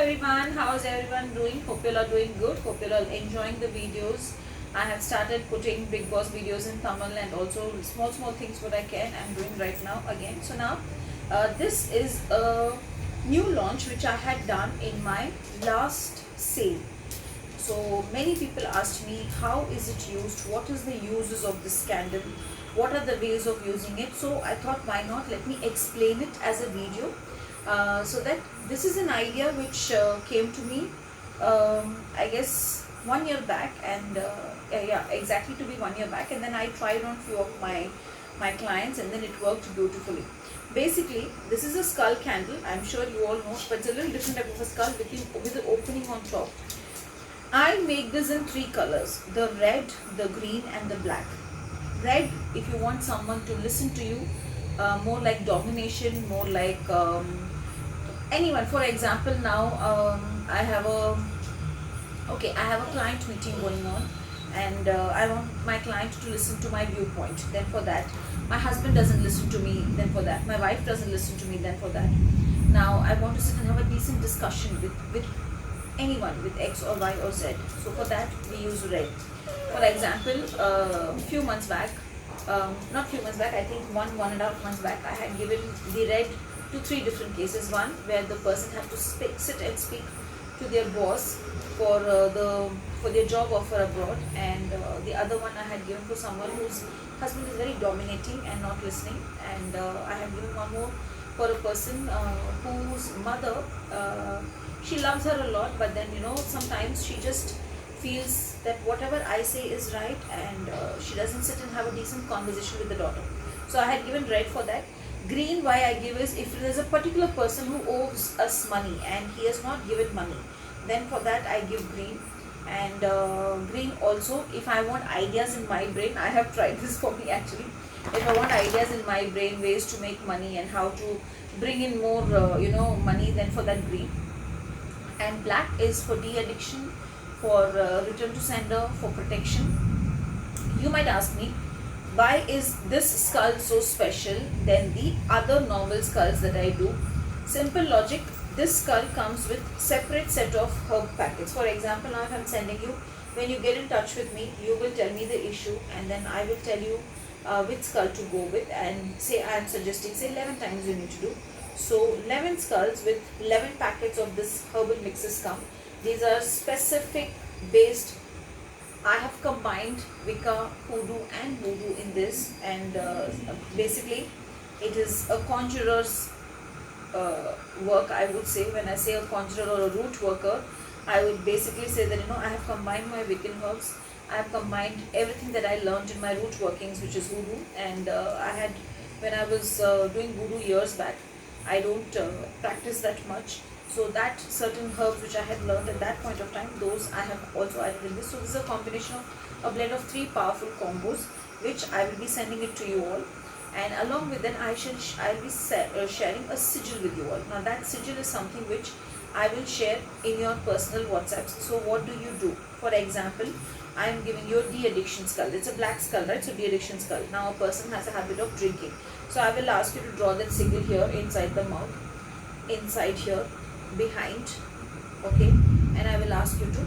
everyone, how's everyone doing? Hope you all are doing good. Hope you all are enjoying the videos. I have started putting Big Boss videos in Tamil and also small things what I can. I'm doing right now again. So now this is a new launch which I had done in my last sale. So many people asked me how is it used, what is the uses of this candle, what are the ways of using it. So I thought why not let me explain it as a video. So that this is an idea which came to me I guess 1 year back, and yeah, exactly to be 1 year back, and then I tried on few of my clients and then it worked beautifully. Basically this is a skull candle, I'm sure you all know, but it's a little different type of a skull with the opening on top. I make this in 3 colors, the red, the green and the black. Red if you want someone to listen to you, more like domination, more like anyone. For example, now I have a client meeting going on, and I want my client to listen to my viewpoint. Then for that, my husband doesn't listen to me. Then for that, my wife doesn't listen to me. Then for that, now I want to sit and have a decent discussion with anyone with X or Y or Z. So for that, we use red. For example, few months back, not few months back, I think 1.5 months back, I had given the red to 3 different cases. One where the person had to sit and speak to their boss for their job offer abroad, and the other one I had given for someone whose husband is very dominating and not listening, and I had given one more for a person whose mother, she loves her a lot, but then sometimes she just feels that whatever I say is right, and she doesn't sit and have a decent conversation with the daughter. So I had given red for that. Green, why I give is if there is a particular person who owes us money and he has not given money, then for that I give green. And green also, if I want ideas in my brain, I have tried this for me actually. If I want ideas in my brain, ways to make money and how to bring in more money, then for that green. And black is for de-addiction, for return to sender, for protection. You might ask me, why is this skull so special than the other normal skulls that I do? Simple logic, this skull comes with separate set of herb packets. For example, now if I am sending you, when you get in touch with me, you will tell me the issue, and then I will tell you which skull to go with, and say I am suggesting, say 11 times you need to do. So 11 skulls with 11 packets of this herbal mixes come. These are specific based. I have combined WICCA, HOODOO and voodoo in this, and basically it is a conjurer's work, I would say. When I say a conjurer or a root worker, I would basically say that I have combined my Wiccan herbs. I have combined everything that I learned in my root workings, which is voodoo, and when I was doing voodoo years back, I don't practice that much. So that certain herbs which I had learned at that point of time, those I have also added in this. So this is a combination of a blend of 3 powerful combos, which I will be sending it to you all. And along with that, I'll be sharing a sigil with you all. Now that sigil is something which I will share in your personal WhatsApps. So what do you do? For example, I am giving you a de-addiction skull. It's a black skull, right? So de-addiction skull. Now a person has a habit of drinking. So I will ask you to draw that sigil here inside the mouth, inside here, behind, okay, and I will ask you to,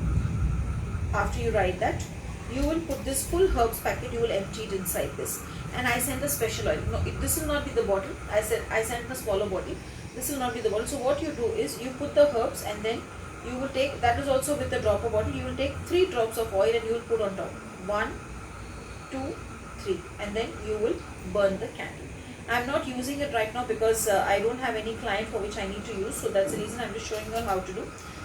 after you write that, you will put this full herbs packet, you will empty it inside this, and I send a special oil. No, this will not be the bottle. I sent a smaller bottle. This will not be the bottle. So what you do is you put the herbs, and then you will take, that is also with the dropper bottle, you will take 3 drops of oil and you will put on top, 1, 2, 3, and then you will burn the candle. I am not using it right now because I don't have any client for which I need to use, so that's the reason I am just showing you how to do.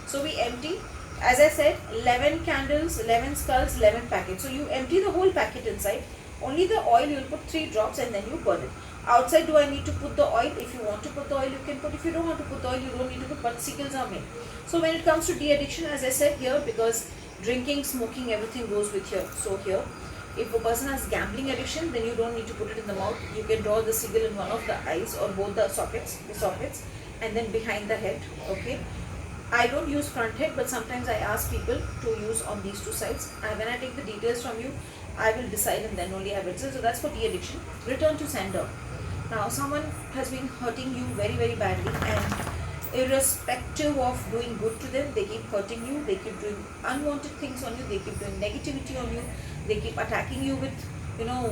So we empty, as I said, 11 candles, 11 skulls, 11 packets. So you empty the whole packet inside, only the oil you will put 3 drops and then you burn it. Outside, do I need to put the oil? If you want to put the oil, you can put. If you don't want to put the oil, you don't need to put, but sigils are made. So when it comes to de-addiction, as I said here, because drinking, smoking, everything goes with here. So here, if a person has gambling addiction, then you don't need to put it in the mouth. You can draw the sigil in one of the eyes or both the sockets, and then behind the head, okay. I don't use front head, but sometimes I ask people to use on these 2 sides. When I take the details from you, I will decide and then only I will. So that's for de-addiction. Return to sender. Now someone has been hurting you very badly, and irrespective of doing good to them, they keep hurting you, they keep doing unwanted things on you, they keep doing negativity on you, they keep attacking you with,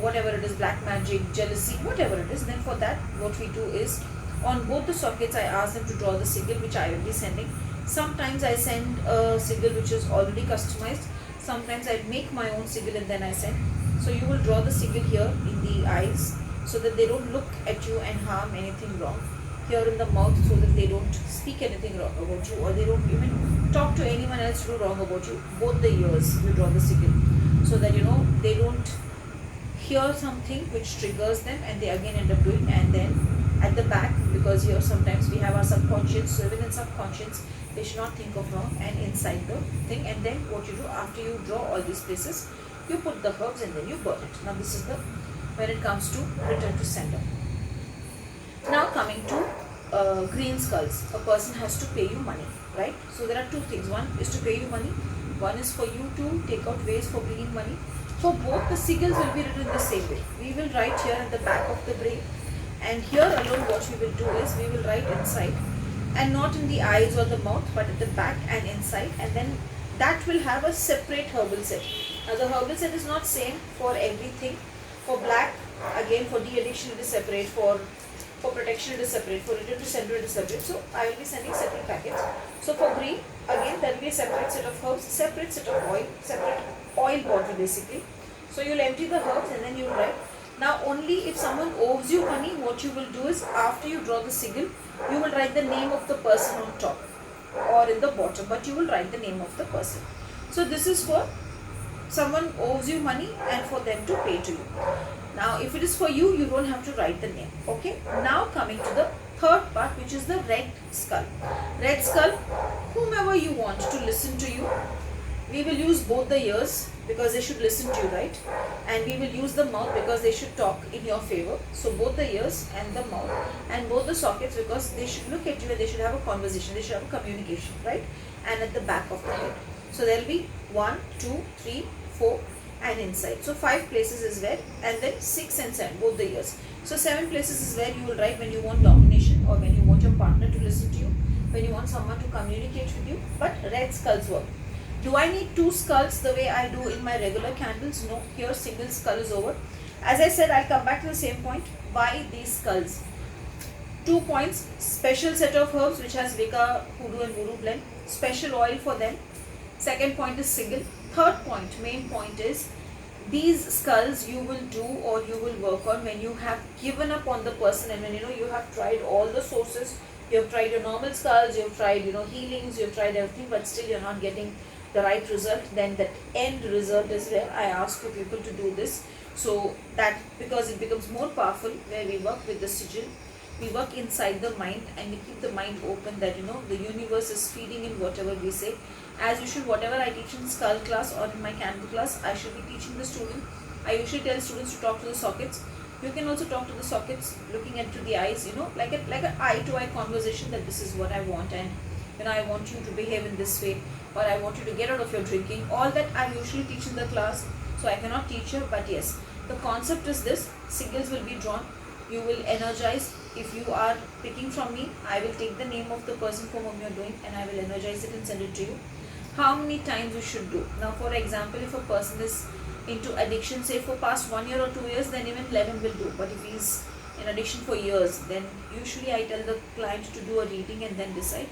whatever it is, black magic, jealousy, whatever it is. Then for that, what we do is, on both the sockets, I ask them to draw the sigil which I will be sending. Sometimes I send a sigil which is already customized. Sometimes I make my own sigil and then I send. So you will draw the sigil here in the eyes so that they don't look at you and harm anything wrong. Here in the mouth so that they don't speak anything wrong about you, or they don't even talk to anyone else to do wrong about you. Both the ears you draw the sigil so that they don't hear something which triggers them and they again end up doing. And then at the back, because here sometimes we have our subconscious, so even in subconscious they should not think of wrong, and inside the thing. And then what you do after you draw all these places, you put the herbs and then you burn it. Now this is the when it comes to return to sender. Now coming to green skulls, a person has to pay you money, right? So there are two things. One is to pay you money, one is for you to take out ways for bringing money. For both, the sigils will be written the same way. We will write here at the back of the brain, and here alone what we will do is we will write inside, and not in the eyes or the mouth, but at the back and inside, and then that will have a separate herbal set. Now the herbal set is not same for everything. For black, again, for de-addiction it is separate, for protection it is separate, for return to sender it is separate. So I will be sending separate packets. So for green, again there will be a separate set of herbs, separate set of oil, separate oil bottle basically. So you will empty the herbs and then you will write. Now only if someone owes you money, what you will do is, after you draw the sigil, you will write the name of the person on top or in the bottom, but you will write the name of the person. So this is for someone owes you money and for them to pay to you. Now if it is for you, you don't have to write the name. Okay. Now coming to the third part, which is the red skull. Red skull, whomever you want to listen to you, we will use both the ears because they should listen to you, right? And we will use the mouth because they should talk in your favor. So both the ears and the mouth and both the sockets, because they should look at you and they should have a conversation, they should have a communication, right? And at the back of the head. So there will be 1, 2, 3, 4 and inside. So 5 places is where, and then 6 and 7, both the ears. So 7 places is where you will write when you want domination, or when you want your partner to listen to you, when you want someone to communicate with you. But red skulls work. Do I need 2 skulls the way I do in my regular candles? No, here single skull is over. As I said, I'll come back to the same point. Why these skulls? 2 points, special set of herbs which has WICCA, HOODOO and Voodoo blend, special oil for them. Second point is single. Third point, main point is, these skulls you will do or you will work on when you have given up on the person, and when you have tried all the sources, you have tried your normal skulls, you have tried healings, you have tried everything, but still you're not getting the right result. Then that end result is where I ask you people to do this, so that, because it becomes more powerful, where we work with the sigil, we work inside the mind and we keep the mind open, that the universe is feeding in whatever we say. As usual, whatever I teach in skull class or in my candle class, I should be teaching the student. I usually tell students to talk to the sockets. You can also talk to the sockets looking into the eyes, like an eye-to-eye conversation, that this is what I want, and I want you to behave in this way, or I want you to get out of your drinking. All that I usually teach in the class, so I cannot teach you, but yes, the concept is this: sigils will be drawn, you will energize. If you are picking from me, I will take the name of the person for whom you are doing and I will energize it and send it to you. How many times you should do? Now for example, if a person is into addiction, say for past 1 year or 2 years, then even 11 will do. But if he is in addiction for years, then usually I tell the client to do a reading and then decide.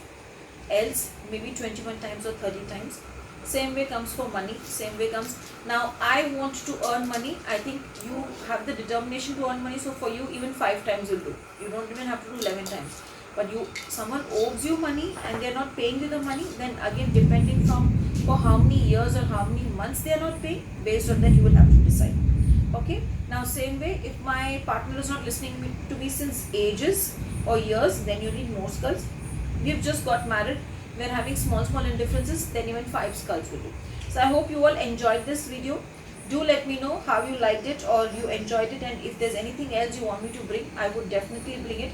Else maybe 21 times or 30 times. Same way comes for money, same way comes. Now I want to earn money. I think you have the determination to earn money, so for you even 5 times will do. You don't even have to do 11 times. But someone owes you money and they are not paying you the money, then again, depending for how many years or how many months they are not paying, based on that you will have to decide. Okay. Now same way, if my partner is not listening to me since ages or years, then you need more skulls. We've just got married, we're having small indifferences, then even 5 skulls will do. So I hope you all enjoyed this video. Do let me know how you liked it or you enjoyed it, and if there's anything else you want me to bring, I would definitely bring it.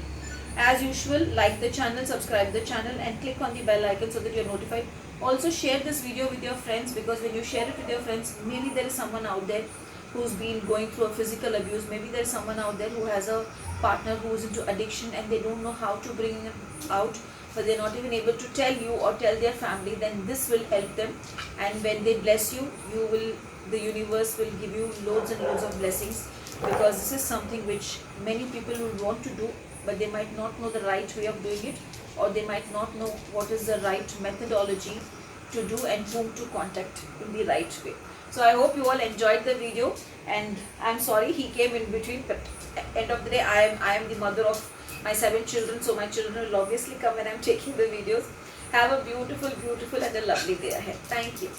As usual, like the channel, subscribe the channel and click on the bell icon so that you're notified. Also share this video with your friends, because when you share it with your friends, maybe there is someone out there who's been going through a physical abuse. Maybe there is someone out there who has a partner who is into addiction and they don't know how to bring him out. but they're not even able to tell you or tell their family, then this will help them. And when they bless you, the universe will give you loads and loads of blessings, because this is something which many people will want to do, but they might not know the right way of doing it, or they might not know what is the right methodology to do and whom to contact in the right way. So I hope you all enjoyed the video, and I'm sorry he came in between, but end of the day I am the mother of my 7 children, so my children will obviously come when I'm taking the videos. Have a beautiful and a lovely day ahead. Thank you.